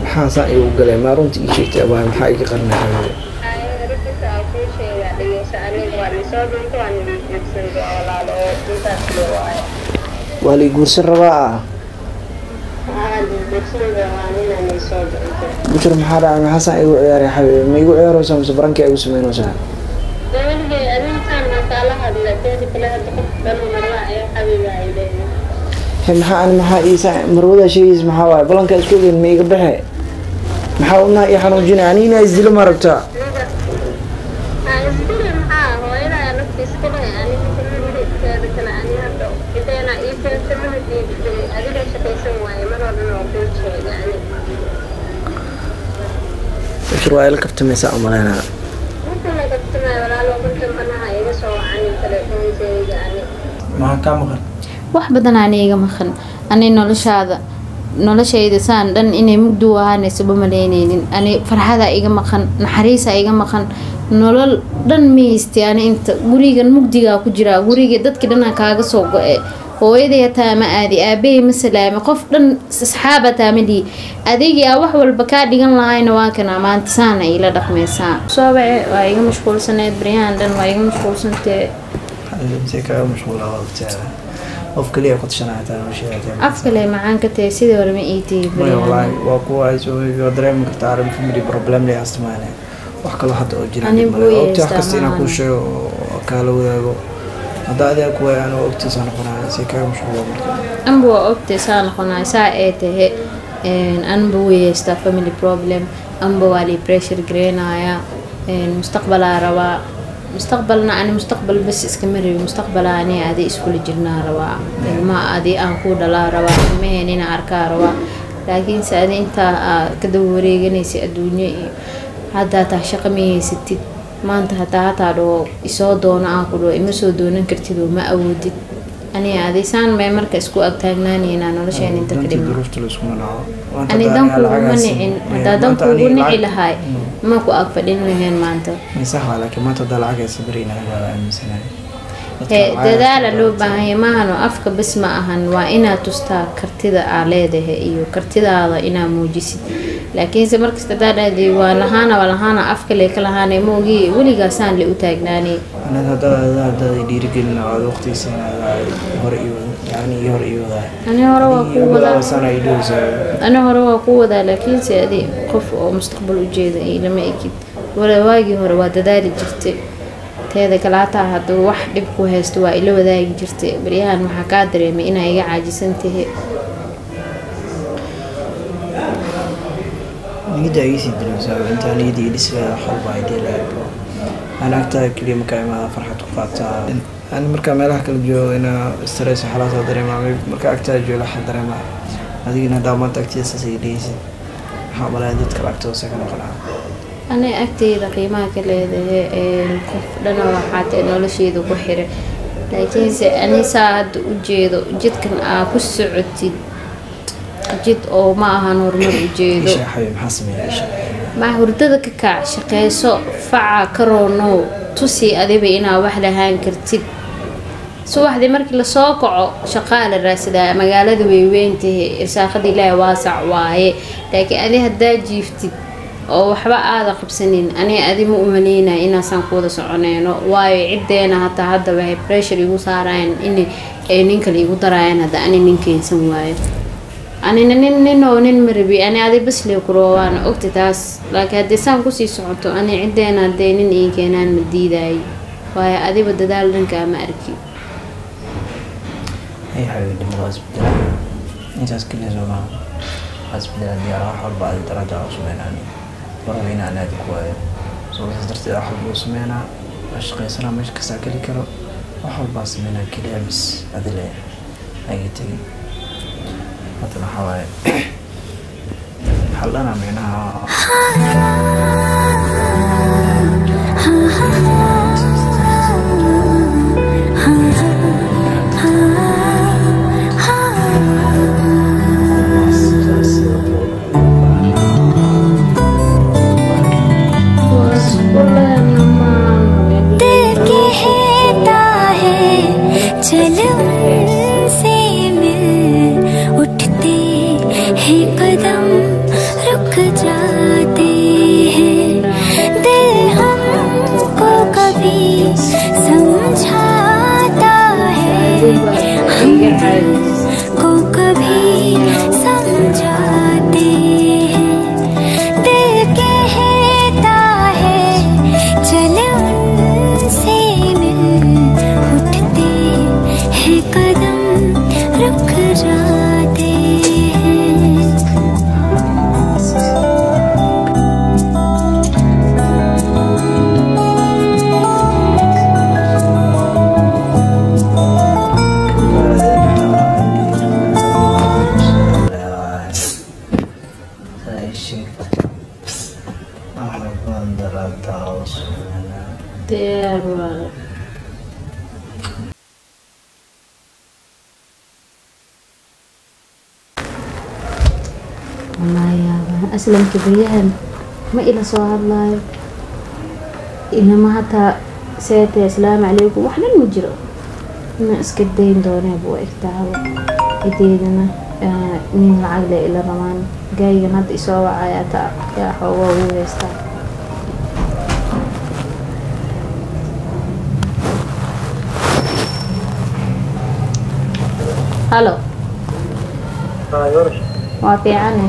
حاسة يوقع لي ما رنت يشيت أبغى محايك قرن حبيبي. والي قرص الرواء. بشر محارة عن حسن يقول يا حبيبي ما يقول يا رسام سبرانك يا وسمين وسام. هم محا إيسا مرودا شيء محاوى بلانك أسكوبين ما يقبحه. محاولنا يحنو جنانين يزدلوا مربتا. شو رأيك كيف تمسح أمرنا؟ ما كم مخن؟ واحد بدنا عنيجا مخن، أنا noloshayda saan dhan inay mugdu ahaanayso bamaleynaynin ani farxada iga maqan naxariisa iga maqan nolol dhan miistay ani inta gurigan mugdiga ku jira guriga dadka dhan kaaga soo go'ay hooyaday taama aadi aabay masalaama qof dhan asxaabata midi adeegi wax walba ka dhigan lahaayna waa kana maanta saana ila dhaqmaysaa soo waa iga mashquulsaneed brian dhan waa iga mashquulsantay halka ka mashquulaa waqtiga أفكلي أخذ شناعة المشيات. أفكلي معاك تيسيد ولا ما إيتي. والله وقوة ودريم كتعرف في مري بروبلم لي أستمانه. وحكي له حتى أجري. أنا بوي. تحكينا كل شيء وكالو ذاك. هذا ذاك هو أنا وقتي سنة قناة سكر مش هو. أنا بو وقتي سنة قناة ساعته أنا بوي است family problem. أنا بوالي pressure جرينا مستقبل روا. مستقبلنا أنا مستقبل بس إسكمري مستقبل أنا عادي إسكول الجنة روا ما عادي أنقود لا روا مهنين أركا روا لكن سأني أنت كدوري جنسي الدنيا هذا تعشق مي ستي ما أنت هتعرو يسودون أقولو يمسودون كرتيدو ما أودي أنا عادي سان ما مركز كو أبتغناني أنا ولا شيء أنت كريم أنا دم كوجني هذا دم كوجني إلى هاي ما كو أقفلين لهن ما أنت مسحة لكن ما تضل عجز صبرين هذا المسنة دادال لو باهي ما هنو أفك بس ما أهن وإنا تستا كرتدا على ده إيو كرتدا هذا إنا موجسد لكن إذا مركز دادال دي ولهانا أفك لك لهانا موجي ولي قاسان لأتاجناني أنا هذا يديرجلنا على وقت سنة هرئيو يعني هرئيو ذا أنا هروا قوة سنة يدوز أنا هروا قوة لكن سيدي قف مستقبل وجيد لما أكيد ولا واجي هروا دادال جرتي هذا كلاتا هذا واحد يبكو هستوا إلا وذاك جرتي بريان محاكادري ما إنا يجا عاجزنته نقدر يصير دروسة أنت نقدر يلسه حلبة يديله أنا أكتر كل مكان ما فرحت وقعت أنا مركب ملاك الجو أنا استرس حالات دري ما مركب أكتر جو لحد دري ما هذه أنا دامت أكتر سيديس حامل عندي تكلكتو سكن خلاص أنا أكتر قيمة كله لنا واحد إنه لشيء ذو بحير لكن أنا ساعد وجيدو جد كان أكوس عدي جد أو معها نورمال وجيدو إيش حبيب حسمي إيش مع هردك كعشقيسو فع كرونو تسي أذيبي إنا واحدة هانكرتيد سو واحدة مركي لسوقعو شقال الراسدة مقالة ويوينتي إرساخدي لا واسع واي لكن أذي هدا جيفتي oo waxba aad qabsanin ani adi mu'minina ina san kooda soconayno way ciideena hata hadda way pressure igu saaraan in ay ninka igu darayaan hada ani ninkeensan waayo ani nin marbi ani adi bas leeyo kurowaan ogti taas laakiin hadii san ku sii socoto ani ciideena deenin ii keenan madiiday way adi badadaal dhanka ma arki ay xawiid madaas bidal intaas kaliya soo asbida diyaar hal baad daraja usmeynani وروينا على هذيك وايد صوت درت أحد بوسمينا أشقي سنة مش كساكلي كرو أحد باسمينا كلي بس أدلي أي تي مثلا حواي حلنا منها चल से मिल उठते हैं कदम شيء أحلى بندر الدعوس دير والله يا أسلم كبريان ما إلى سؤال الله إنما حتى سيدي السلام عليكم وإحنا نجرب ما اسكدين دوني أبو إكتاو إدينا من العقل إلى رمان جاي ناد إسوا عياتا يا حوا ويستا هلو يورش وافي عني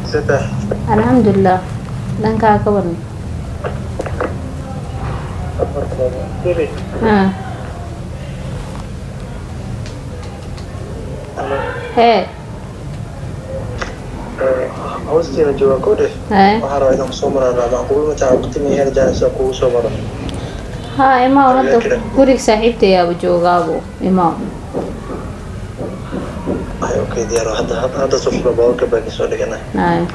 ستة الحمد لله لن كاكبرني ها هي hoostiina jooga ku dheh هي waxaa rabaa inaan kusoo maraa raadaan kuwi mataa waqti meher jaanisa kugu soo maro ها إما هذا كوريك صاحبتي يا أبو جوجابو إما ay okay diyaar hadda sufla bawlka baan soo dhiganay هاي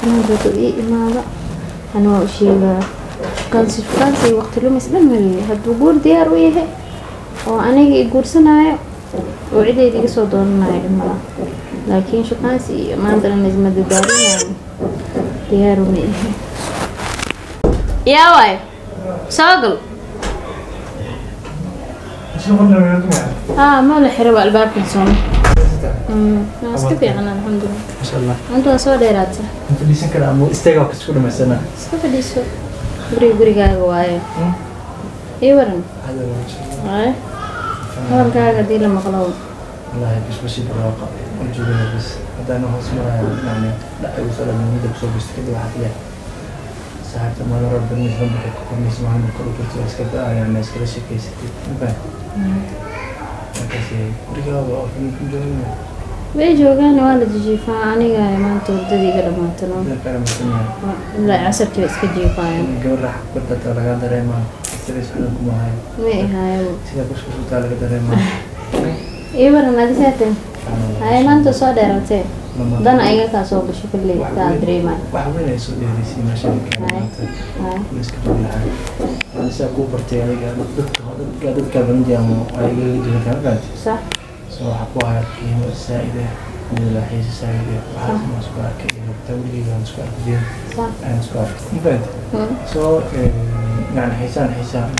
أنا بدو إيه إما أنا وشيء كان وقت له مثلا مري هدو جور ديار ويه وأنا يجور سنايا وعدي يجي صدور نايا إما لكن شو كان سي ما عندنا نجمة دارين ديار وميه يا واي ساقل ما له حرب الباب كنسون ناس كيف يعني الحمد لله ما شاء الله أنتوا سوا ديرات أنت ليش كده مو استيقظ كسر ما سنة كيف ديسو بري قاعد وايا إيه ورن هذا ما شاء الله هاي ورن قاعد دي لما خلاص والله بس بالواقع وجودنا بس هذا أنا هو اسمه يعني لا يوصل من يده بسوق بس كده واحد له ساعات ما نرى بالنسبة لك كم اسمه عن كل بس كده يعني الناس كده شيء كيس كده كذي رجال وافين جميل way joogaan waa la jiifaa maanta wadadii kala maantano la casarkii iska jiifayaan gabadha xabada laga dareemaa stress badan kuma hayo ma ihaayo sida ku soo laga dareemaa ibaran adisaatan ay maanta soo dheeratay dan ayaga ka soo gasho kulli ka dareemaa wax weyn ay soo dheerisay meesha maanta iska joogahay anisa ku bartay ayaga dadka badan jaamo ayaga joogaan kan sax soo xaqwaha qiimo saa'ida من الحيز السعيدة وحاسس مسكوات كده تولي مسكوات كده أنا مسكوات إنفنت so يعني حسان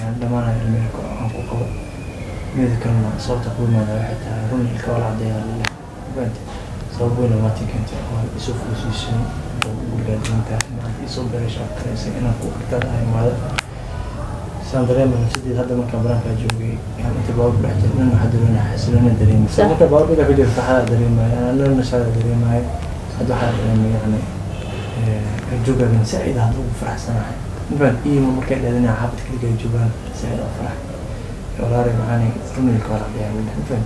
يعني لما أنا الملك أنكو قوي بيذكر ما صوت أقول ما ذا حتى روني الكوال عادية لله إنفنت so بوينا ما تكنت يسوف وسيسون وقاعدين كاتنا يسوف بريش أكتر أنا أقول كتير هاي ماذا ساندرين من سيدي هذا ما كان برانك جوجي يعني تبغى بحجة إنه حد لنا حسنا دريم سو ما تبغى بيدا في الفحالة دريم يعني أنا لنا شغلة دريم هاي هذا حال يعني الجوجا من سعيد هذا وفرح سنة نبان إيه ما كان لنا حابة كل الجوجا سعيد وفرح وراري معاني رمي الكورة يعني نبان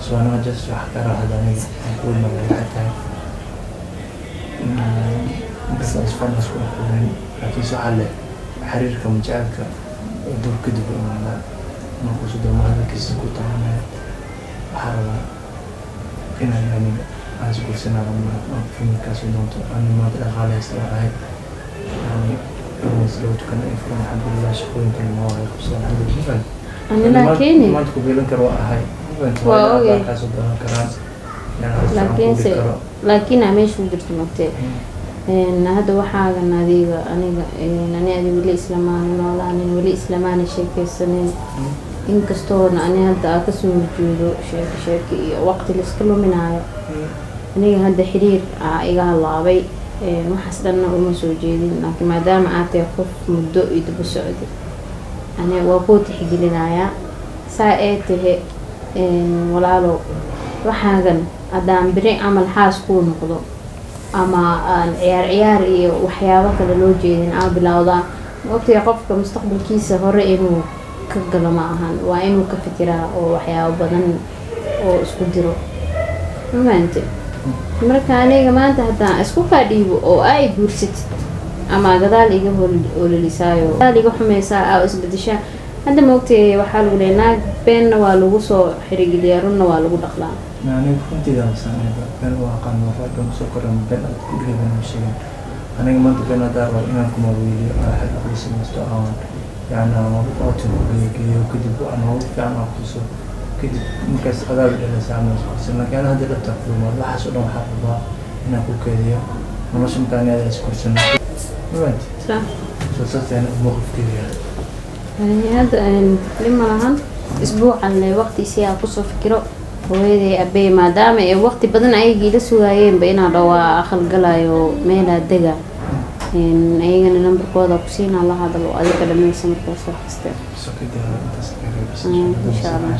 سو أنا جالس أحكي هذا أنا أقول ما حتى بس أسفل مسؤول كلين لكن سؤال حريرك مجالك دور كذب ولا ما قصده ما هذا كيس كوتا أنا حرام إن يعني عايز أقول سنة ما في مكان سودانتو أنا ما أدري خالي استراحة يعني لو تكن إفران الحمد لله شكرا كل ما هو خصوصا الحمد لله أنا لكني ما تقول لك رواء هاي واو كران لكن عميش ودرت مكتئ إن هذا وحاجة ناديجا أنا أدي ولي إسلامان ولا أنا ولي إسلامان الشيء السنين إن كستون أنا هذا أكسر وجوده شيء وقت اللي سكلوا من هاي أنا هذا حرير إيجا الله بي ما حسنا ومسوجين لكن ما دام عاتي خوف مدة يدب السعودي أنا وقوت حقي لنا يا ساعته ولا له وحاجة أدام بري عمل حاس كون قدو أما العيار وحياة كذا لو جيدين أو بلاوضة وقت يقفك مستقبل كيسة هو إنه كقلا معهن وإنه كفترة وحياة وبدن وإسكدرو ما أنت مركا عليه ما أنت حتى إسكو كاديبو أو أي بورست أما قدال يجيه ولا لسايو قدال يجيه حميسا أو إسبدشة hadda ma ogtay waxaa lagu leeyahay naag beenna waa lagu soo xirigeliyaa runna waa lagu dhaqlaa يعني كنت إذا سامي بين واقع وفاء بين سكر بين كل بين الشيء أنا ما أنت بين دار وإنكم أبوي أحد أخلص المستوى يعني أنا أوتي بيجي وكذب أنا هو في أنا أخلصه كذب مكس أقابل إلى سامي بس إنك أنا هذا التقويم والله حسنا وحافظها إنك كذي أنا مش مكاني هذا سكر سنة ما أنت صح صرت يعني موقف كذي يعني هذا لما لهن أسبوع على وقت سيا قصة فكره hooyaday abey maadaama ay waqti badan ayagii la sugaayeen ba inaan dhawaa aqal galayo meela dega ayagana nambarkooda ku siinaa la hadalo adiga dhamaysa markaas wax kasta insha Allah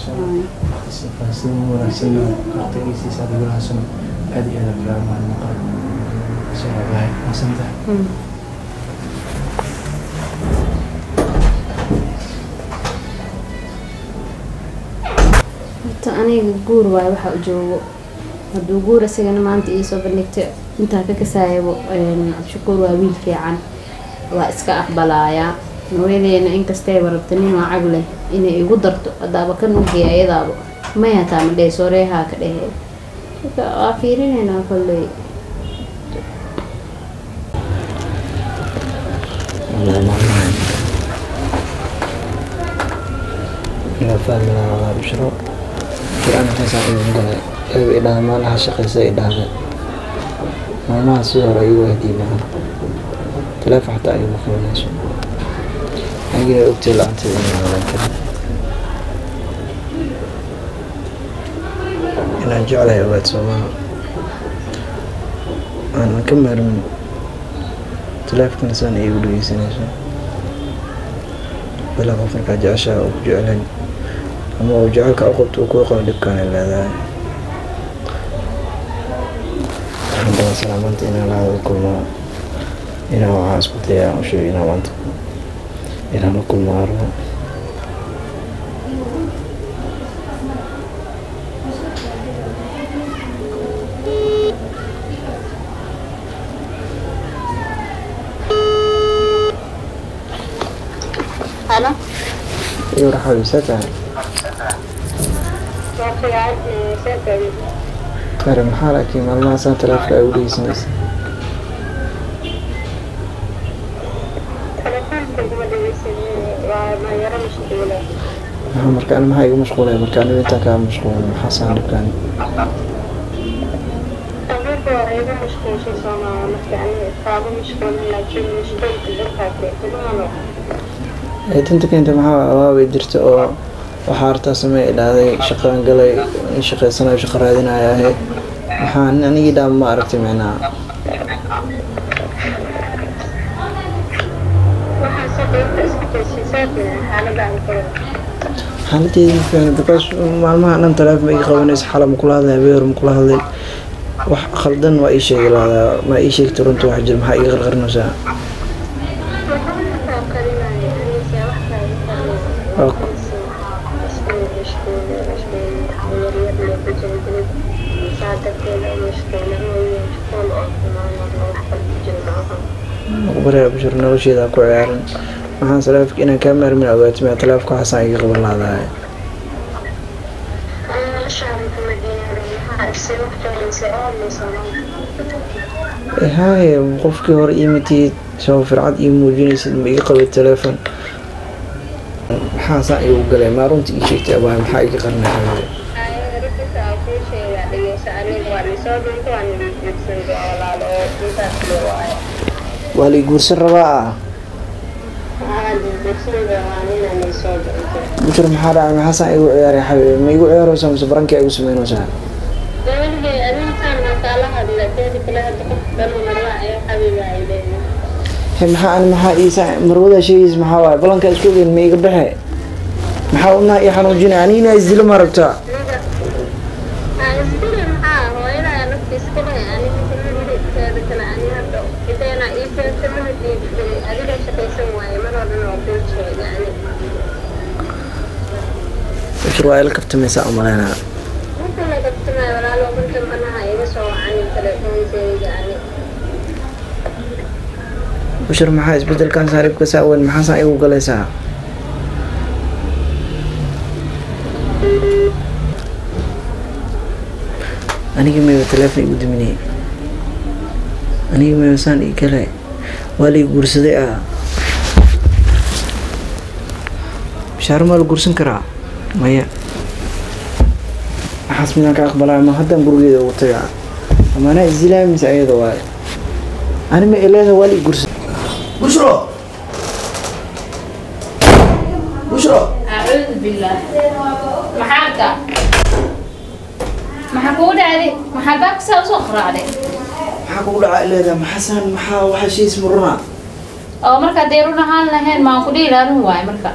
aniga guur waay waxa u joogo haduu guur asagana maanta ii soo bandhigtay inta ka kasaaybo Abshakuur waa wiil fiican waa iska aqbalaya nooyadeena inkastay warabtani waa cagle inay igu darto adaaba kan u geeyadaabo ma yaata ma dheey sooreeha ka dheey waa fiirinayna kulay ina fahamna bishro أنا حاسس إنه إذا ما لها شقي زي ده ما صور أيوة دي معه تلاف حتى أيوة مخلونا شو أجي أقتل أنت ولا كذا أنا جعلها يوات سوا أنا كمل من تلاف كنسان أيوة يسني شو بلا غفر كجاشة أو جعلها أما وجعلك أقلت وكوقا لبكان إلا عندما سلامت إنا لهذا كل ما إنا وعاس قلتيا وشو إنا وانت إنا نكل ما أروا أنا؟ أيوة رحمة ساتها كرم حالك ما سنة تلاف أولي سنس مركان ما هي مشغولة مركان اللي أنت كان مشغول حسن كان أنت كنت معها أواوي درت أو وحارتها سمي إلى هذا شقران قلي شقي سنة وشقر هذينا يا هي وحان أنا قدام ما عرفت معنا حالتي فعلا بقاش ما أنا تلاف ما يقونيس حالة مكل هذا بير مكل هذا خلدن وأي شيء هذا ما أي شيء ترنت واحد جل محا يغير نساء أخبري أبشر نوشي ذا كوعيارن waxaan salaafka inaan ka maarmin awaatimay talaafka xasan iga qaban laadahay هاي qofkii hore imitid soo fircad ii muujinaysid ma iga qabay telefoon maxaa igu galay ma runtii ii sheegtay abaa maxaa iga qarnay wali guursan rabaa بشر محارة عن حسن يقول عياري حبيبي ما يقول عياره وسام سبرانك يقول سمين وسام محا أنا محا إيسا مرودة شيء اسمه حواي بلانك أسكوبين ما يقول بحي محا قلنا يحنو جينا عنينا يزدلو مربتا بشر وايل كفت مساء مالنا بشر محاس بدل كان صارب كساوين محاسا ايو قليسا aniga meeyo telefoon igu diminay aniga meeyo saan ii kale waa la guursaday bishaaro ma la guursan karaa maya waxaas midaan ka aqbalaa ma haddaan gurigeeda ugu tagaa ama anaa isilaamis ayada waaye ani ma ileeda waa la guursan bushro أعوذ بالله محاكا محاكو دعي محاكاك سأصخر عليه maxaa kugu dhacaa ileeda maxasan maxaa waxa shay ismuruna أو مركا ديرونا هان لهين ما أقولي لا نواي مركا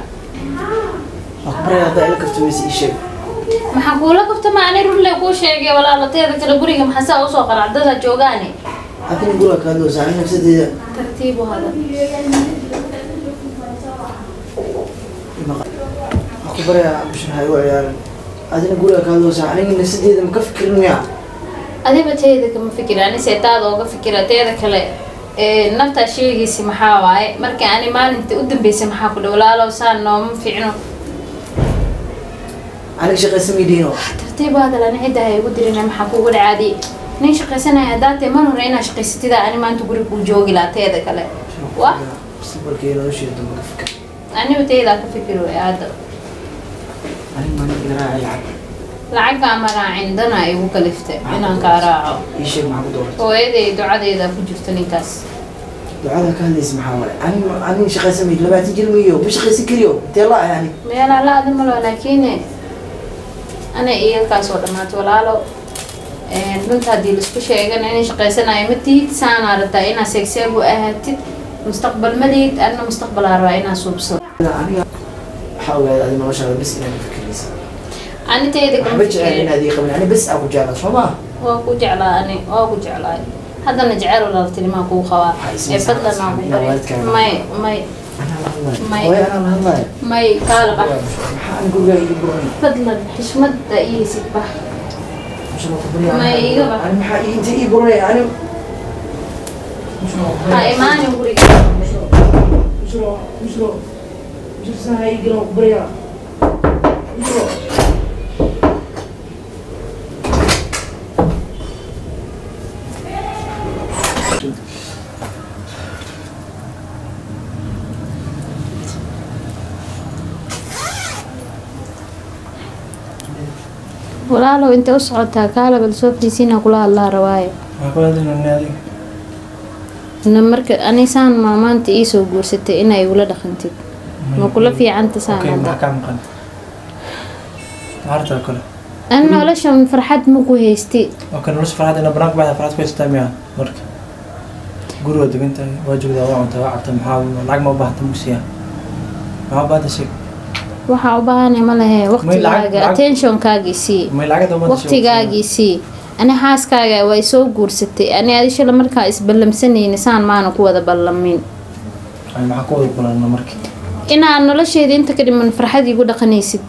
aqbaray hadda ila kaftamaysa ii sheeg محاكو لك افتما أنا رول لك وشيء ولا لا تيرك تلقوري محسا أصخر عددا جوغاني hadina guriga ka hadloosa ani nafsadeeda ترتيبه هذا aqbaray bushra hay waa yaalan adina guriga ka hadloosa aniga nafsadeeda ma ka fikirin miya adiba teeda kama fikira ani seetaada ooga fikira teeda kale naftaa sheegaysa maxaa waaye markii ani maalintii u dambeysay maxaa ku dhow walaalow saan nooma fiicno aniga shaqaysa midiino tartiib hadal ani cidda hay ugu dirina maxaa kugu dhacaadi nin shaqaysanaya haddaa tee man hore inaa shaqaysatida ani maanta guri kuu joogi lahaa teeda kale wa mustaqbalkeeda nolosheeda ma ka fikir aniba teedaa ka fikiro hadda aniga ma aniga raacay lacag lacagga ama raacin dana ay igu kaliftay inaan kaa raaco ii sheeg maxaa ku dooratay hooyaday ducadeeda ku jirto ninkaas ducada ka hadlaysa maxaa waaye aniga shaqaysa mid 20 jir miyo ma shaqaysan kariyo intee la ah yani meelaa la adin malo laakiin ana iyo kaas oo dhammaatay walaalo runta haddii laisku sheegana inay shaqaysanayo ma tihid saanaa rabtaa inaa seegseegu ahaatid mustaqbal ma lihid anna mustaqbalaa rabaa inaa suubsado aniga waxaa ogaada adi noloshaada bas inaad ka fikiraysa ani tayda waxba kama jecel fikirin inaad ii qabin ani bas aa ku jeclaa soo maa waa ku jeclaa ani waa ku jeclaay haddana jecel walaaltinimaa kuu qabaa fadlan aan ku bari may May. Hooyo anaa la hadlaayo. may kaala bax Maxaan gurigaa iga buran? fadlan xishmadda iyo sidbax May iga bax. Ani maxaa inta ii buranaya ani. ha imaanin guriga Mushro. Saa ii galan ku baryaa. Mushro. walaalow intee u socotaa kaala bal soo fariisiina kula hadlaa rawaayo na marka ani saan maamaanta ii soo guursatay inay igula dhaqantid ma kula fiicanta saan hadda an noloshan farxad ma ku haysti guriga degantahay waa joogdaa waa cuntaa waa cabta maxaa lacag ma u baahata mugsiya maxaa u baahata sheeg waxaa u baahanay ma lehe waqtigaaga attentionkaagii sii may lacagada uma waqtigaagii sii ani xaaskaaga way soo guursatay ani adishala markaa isballamsanayni saan maana ku wada ballamin ay maxaa ku wada kulanna markii inaad nolosheeda inta ka dhiman farxad igu dhaqanaysid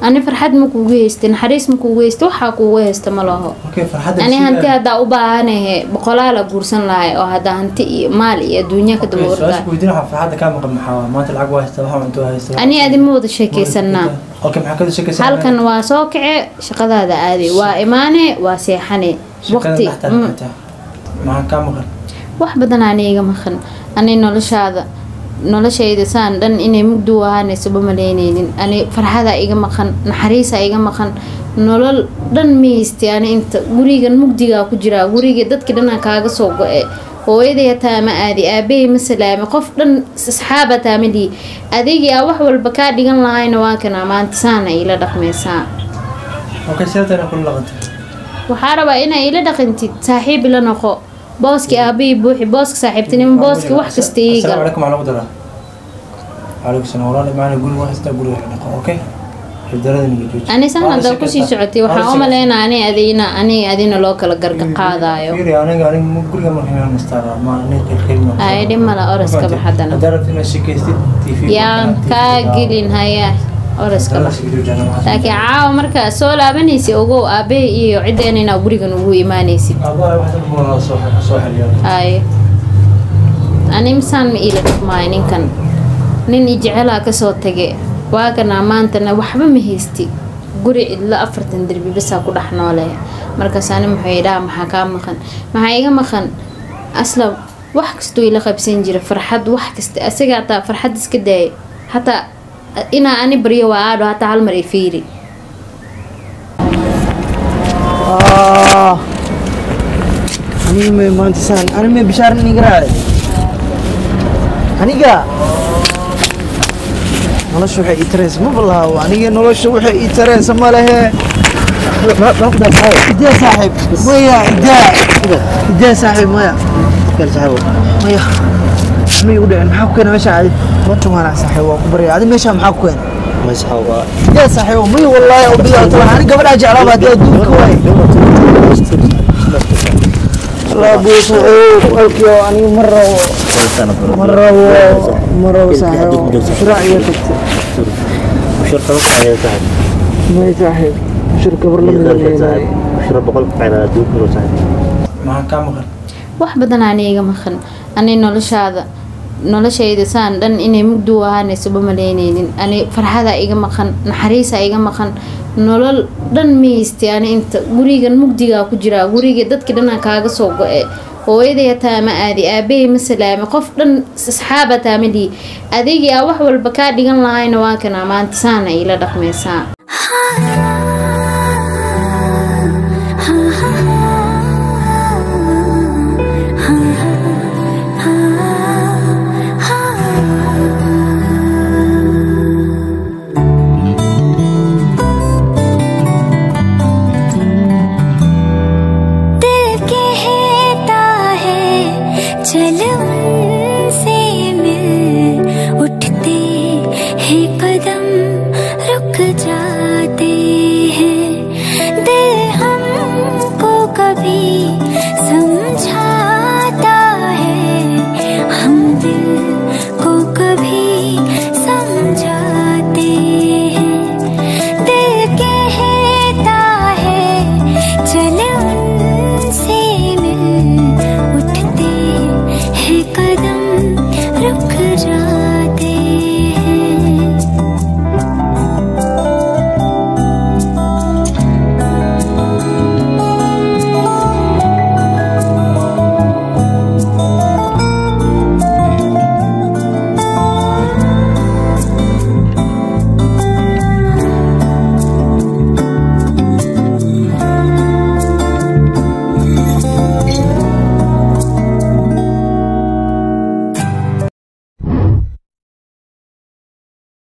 ani farxad ma kuugu haystay naxariis ma kuugu haystay waxaa kuugu haysta ma laho okay farxadda ani hanti haddaa u baahanahe boqolaala guursan lahay oo haddaa hanti iyo maal iyo adduunya ka daba ordaa weydiin waxaa farxadda kaa maqan maxaa maanta lacag waa haysta waxaa cunto haysta ani adi ma wada sheekaysanaa okay maxaa kada sheekaysanaa halkan waa soo kace shaqadaada aaday waa imaane waa seexane waqti maxaa kaa maqan wax badan ani iga maqan ani noloshayda saan dhan inay mugdi u ahaanayso ma malaynaynin ani farxada iga maqan naxariisa iga maqan nolol dhan ma haystay ani inta gurigan mugdigaa ku jiraa guriga dadka dhanaa kaaga soo go-e hooyaday hataa ma aadi aabahay ma salaame qof dhan asxaab hataa ma dhihi adigii aa wax walba kaa dhigan lahayna waa kana maanta saana iila dhaqmaysaa okay seetana kula laqantay waxaa rabaa inaa iila dhaqantid saaxiib ila noqo booski aabihii buuxi booska saaxiibtinimo booski wax kasta iiga assalaamu calaykum waxaa lagu daraa calaykum salaam walaal imaana guriga wax kasta guriga dhaqo okay xibdarada niga jooji ani saan haddaa kusii socotay waxaa u maleynaa ani adina loo kala garga qaadaayo fiiri aniga guriga markaan istaaraa ma ani qilqilno ay dhimala oraska baxadana darafta inaa sheekaystid tv yaan kaa gelin haya oraska bax laakiin caawa markaa soo laabanaysa ogow aabahay iyo ciddeen inaa gurigan ugu imaanaysid abaa wax dhan soo xiriyo ay ani misaan ma iila dhaqmaayo ninkan nin i jecelaa kasoo tage waagana maantana waxba ma haysti guri cidlo 40 derbi basaa ku dhex noole markaas ani maxay dhaha maxaa kaa maqan maxaa iga maqan asla wax kastoo ila qabsan jira farxad wax kasta asaga taa farxad iska daay hatta ina ani bariyo waa aado hatta hal mar ay fiiri ani me maantisan ani me bishaar nigraay aniga noloshu waxay itarees ma balaha aniga noloshu waxay itarees ma lehe إدى صاحب مايا إدى صاحب مايا قال صاحبه مايا ما يقول عن محاكوين ماشي عادي ما تمانع صاحبه وكبري عادي ماشي محاكوين ما يصحوا إدى صاحبه مايا والله وبيضا طبعا أنا قبل أجي على بعض يدوك كواي الله أبو صعوب ألقيا أني مرة صاحبه شرعية تكتب وشرطة وقع يا صاحب ما يصاحب شركة برلمان وشرطة بقولك على دوك لو صاحب ما كان مغن wax badan aniga maqan ani noloshayda saan dhan inay mugdu ahaanayso bamaleynaynin ani farxada iga maqan naxariisa iga maqan nolol dhan miistay ani inta gurigan mugdiga ku jira guriga dadka dhan kaaga soo go'ay hooyaday taama aadi aabay masalaama qof dhan asxaaba taamadi adeegi wax walba ka dhigan lahayn waa kana maanta saan ila dhaqmaysaa